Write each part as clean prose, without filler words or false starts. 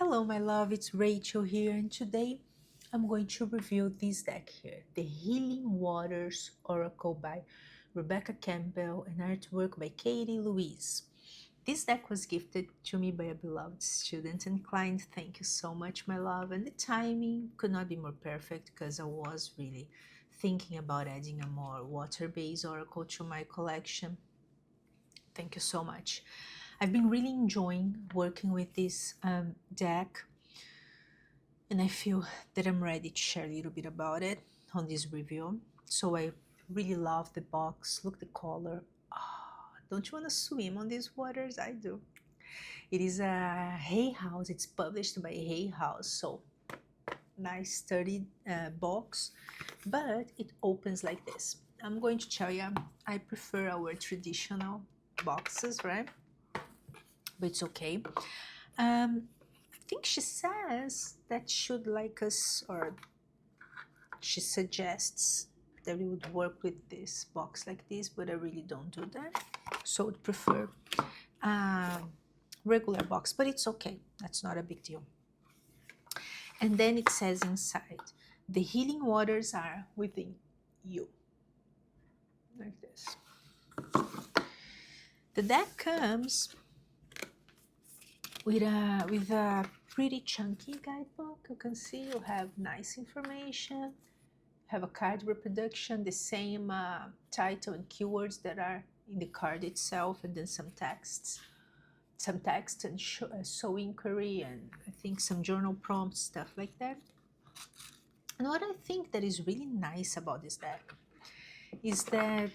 Hello, my love, it's Rachel here, and today I'm going to review this deck here, the Healing Waters Oracle by Rebecca Campbell and artwork by Katie-Louise. This deck was gifted to me by a beloved student and client. Thank you so much, my love. And the timing could not be more perfect because I was really thinking about adding a more water-based oracle to my collection. Thank you so much. I've been really enjoying working with this deck, and I feel that I'm ready to share a little bit about it on this review. So I really love the box. Look the color. Don't you want to swim on these waters? I do. It is a Hay House. It's published by Hay House. So nice sturdy box, but it opens like this. I'm going to tell you, I prefer our traditional boxes, right? But it's okay. I think she says that should like us, or she suggests that we would work with this box like this, but I really don't do that. So I would prefer regular box, but it's okay. That's not a big deal. And then it says inside, the healing waters are within you. Like this. The deck comes with a pretty chunky guidebook. You can see you have nice information, have a card reproduction, the same title and keywords that are in the card itself, and then some text and show inquiry, and I think some journal prompts, stuff like that. And what I think that is really nice about this deck is that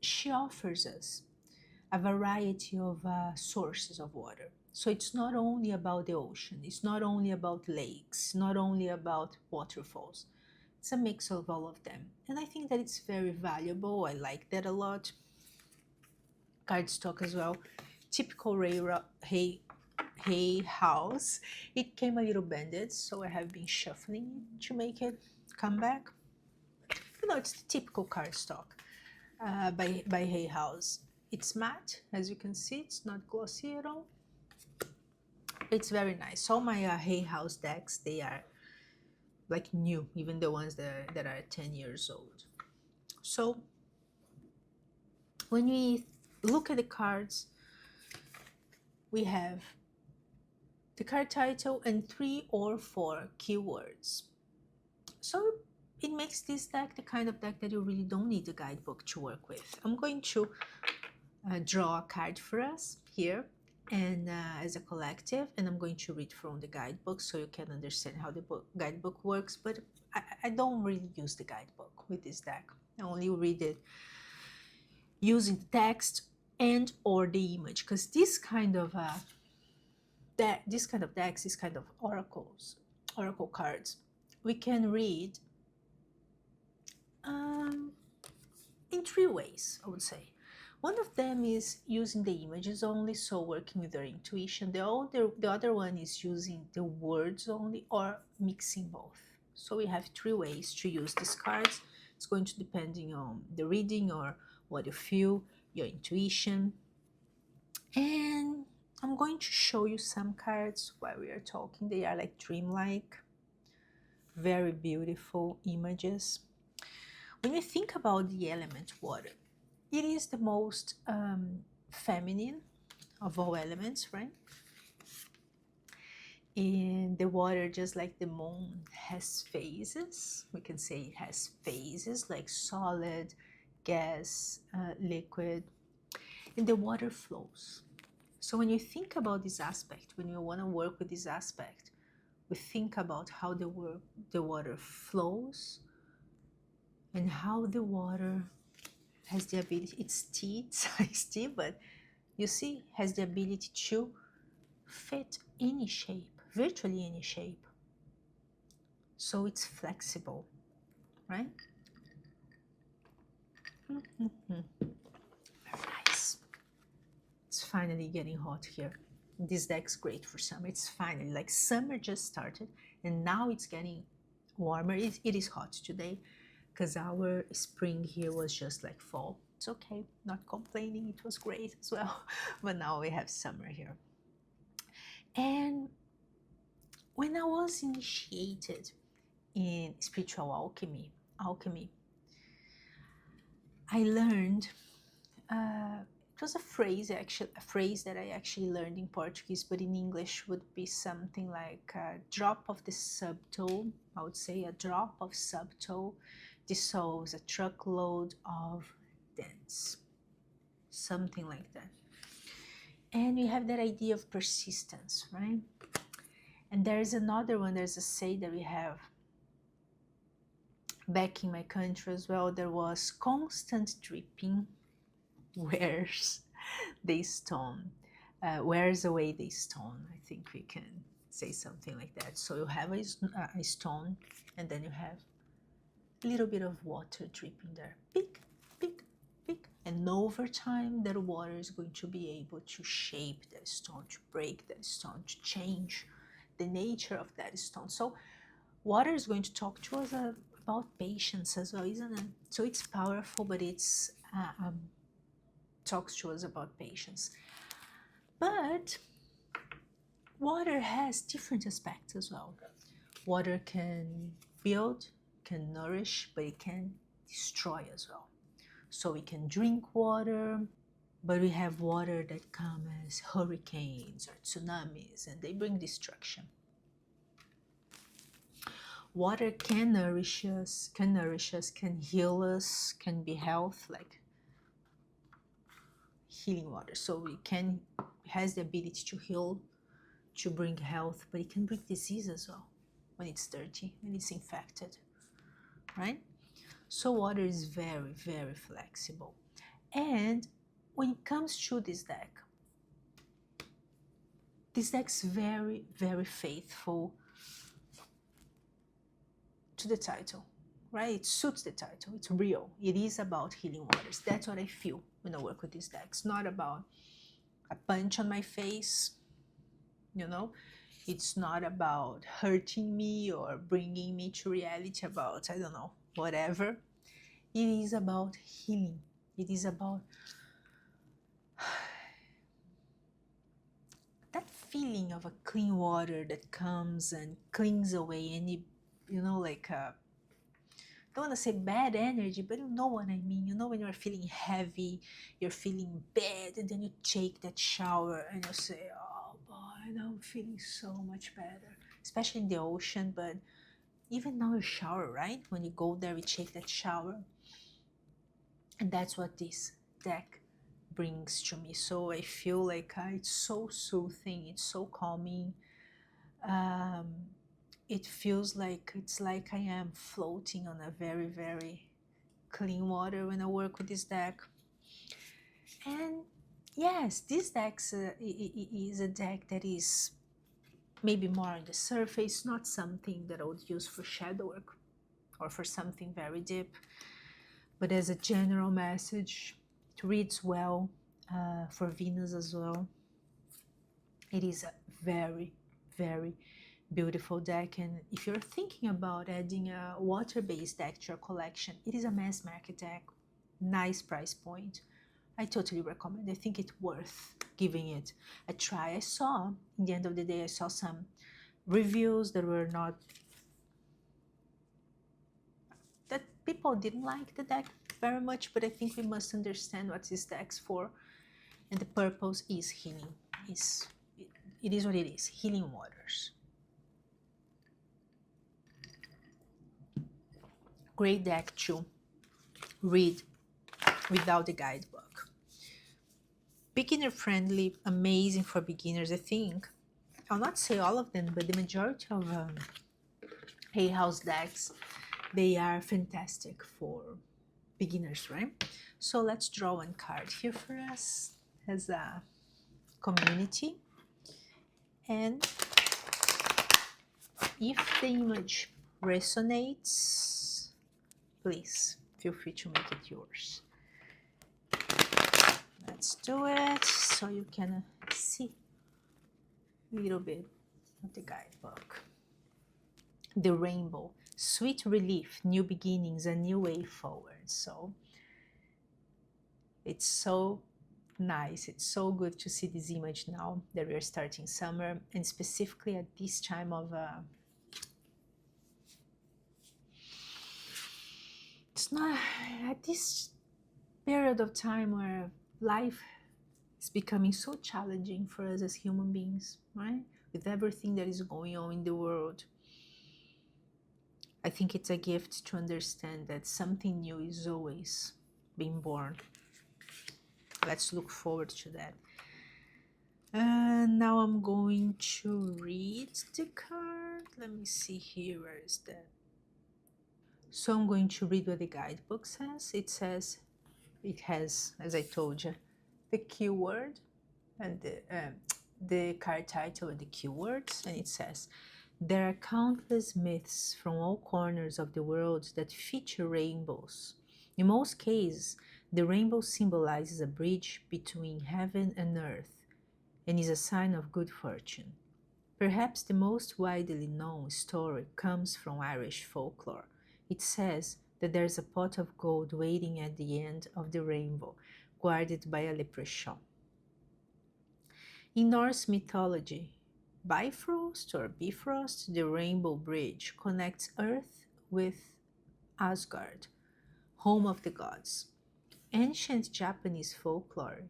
she offers us a variety of sources of water. So it's not only about the ocean, it's not only about lakes, not only about waterfalls. It's a mix of all of them. And I think that it's very valuable. I like that a lot. Cardstock as well. Typical hay house. It came a little bended, so I have been shuffling to make it come back. You know, it's the typical cardstock by Hay House. It's matte, as you can see. It's not glossy at all. It's very nice. All my Hay House decks, they are like new, even the ones that are 10 years old. So when we look at the cards, we have the card title and 3 or 4 keywords. So it makes this deck the kind of deck that you really don't need a guidebook to work with. I'm going to draw a card for us here and as a collective, and I'm going to read from the guidebook so you can understand how the guidebook works. But I don't really use the guidebook with this deck. I only read it using the text and or the image, because this kind of decks, this kind of oracle cards, we can read in 3 ways, I would say. One of them is using the images only, so working with your intuition. The other one is using the words only, or mixing both. So we have 3 ways to use these cards. It's going to depending on the reading or what you feel, your intuition. And I'm going to show you some cards while we are talking. They are like dreamlike, very beautiful images. When you think about the element water, it is the most feminine of all elements, right? And the water, just like the moon, has phases. We can say it has phases like solid, gas, liquid, and the water flows. So when you think about this aspect, when you want to work with this aspect, we think about how the water flows and how the water has the ability, it's tea, it's tea, but you see, has the ability to fit any shape, virtually any shape. So it's flexible, right? Very nice. It's finally getting hot here. This deck's great for summer. It's finally, like summer just started and now it's getting warmer. It is hot today, because our spring here was just like fall. It's okay, not complaining, it was great as well. But now we have summer here. And when I was initiated in spiritual alchemy, I learned, it was a phrase, actually, a phrase that I actually learned in Portuguese, but in English would be something like a drop of the subtle. I would say a drop of subtle dissolves a truckload of dense, something like that. And we have that idea of persistence, right? And there's another one, there's a say that we have back in my country as well. There was constant dripping wears the stone, wears away the stone. I think we can say something like that. So you have a stone, and then you have a little bit of water dripping there. Pick, pick, pick. And over time, that water is going to be able to shape that stone, to break that stone, to change the nature of that stone. So water is going to talk to us about patience as well, isn't it? So it's powerful, but it's talks to us about patience. But water has different aspects as well. Water can build, can nourish, but it can destroy as well. So we can drink water, but we have water that comes as hurricanes or tsunamis, and they bring destruction. Water can nourish us, can heal us, can be health, like healing water. So has the ability to heal, to bring health, but it can bring disease as well when it's dirty, when it's infected, right? So water is very, very flexible. And when it comes to this deck's very, very faithful to the title, right? It suits the title. It's real. It is about healing waters. That's what I feel when I work with this deck. It's not about a punch on my face, you know? It's not about hurting me or bringing me to reality about, I don't know, whatever. It is about healing. It is about that feeling of a clean water that comes and cleans away any, like don't want to say bad energy, but you know what I mean. You know when you're feeling heavy, you're feeling bad, and then you take that shower and you say, oh boy, now I'm feeling so much better. Especially in the ocean, but even now you shower, right? When you go there, we take that shower. And that's what this deck brings to me. So I feel like it's so soothing, it's so calming. It feels like it's like I am floating on a very, very clean water when I work with this deck. And yes, this deck is a deck that is maybe more on the surface, not something that I would use for shadow work or for something very deep, but as a general message, it reads well for Venus as well. It is a very, very beautiful deck, and if you're thinking about adding a water-based deck to your collection, it is a mass market deck, nice price point. I totally recommend. I think it's worth giving it a try. I saw, in the end of the day, I saw some reviews that were not, that people didn't like the deck very much, but I think we must understand what this deck's for, and the purpose is healing. It is what it is, healing waters. Great deck to read without the guidebook. Beginner friendly, amazing for beginners. I think, I'll not say all of them, but the majority of Hay House decks, they are fantastic for beginners, right? So let's draw one card here for us as a community. And if the image resonates, please feel free to make it yours. Let's do it so you can see a little bit of the guidebook. The rainbow, sweet relief, new beginnings, a new way forward. So it's so Nice. It's so good to see this image now that we are starting summer, and specifically at this time of it's not at this period of time where life is becoming so challenging for us as human beings, right? With everything that is going on in the world. I think it's a gift to understand that something new is always being born. Let's look forward to that. And now I'm going to read the card. Let me see here. Where is that? So I'm going to read what the guidebook says. It has, as I told you, the keyword and the card title and the keywords. And it says, there are countless myths from all corners of the world that feature rainbows. In most cases, the rainbow symbolizes a bridge between heaven and earth and is a sign of good fortune. Perhaps the most widely known story comes from Irish folklore. It says that there's a pot of gold waiting at the end of the rainbow, guarded by a leprechaun. In Norse mythology, Bifrost or Bifrost, the rainbow bridge, connects Earth with Asgard, home of the gods. Ancient Japanese folklore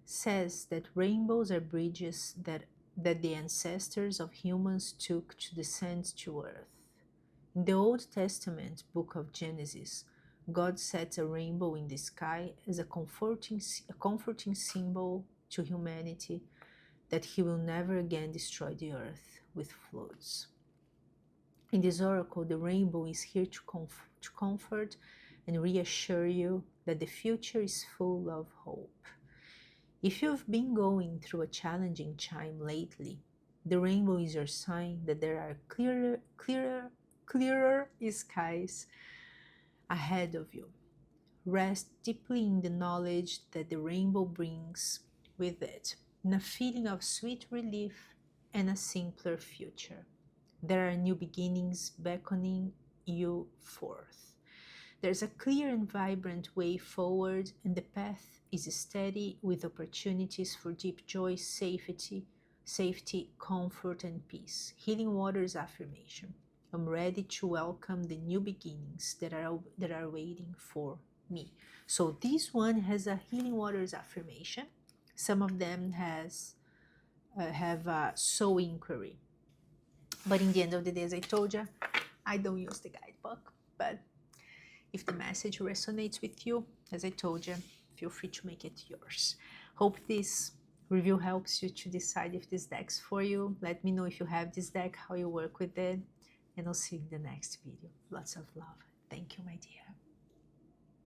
says that rainbows are bridges that the ancestors of humans took to descend to Earth. In the Old Testament book of Genesis, God sets a rainbow in the sky as a comforting symbol to humanity that he will never again destroy the earth with floods. In this oracle, the rainbow is here to comfort and reassure you that the future is full of hope. If you've been going through a challenging time lately, the rainbow is your sign that there are clearer skies ahead of you. Rest deeply in the knowledge that the rainbow brings with it, in a feeling of sweet relief and a simpler future. There are new beginnings beckoning you forth. There's a clear and vibrant way forward, and the path is steady with opportunities for deep joy, safety, comfort, and peace. Healing Waters affirmation. I'm ready to welcome the new beginnings that are waiting for me. So this one has a Healing Waters affirmation. Some of them have a soul inquiry. But in the end of the day, as I told you, I don't use the guidebook. But if the message resonates with you, as I told you, feel free to make it yours. Hope this review helps you to decide if this deck's for you. Let me know if you have this deck, how you work with it, and I'll see you in the next video. Lots of love. Thank you, my dear.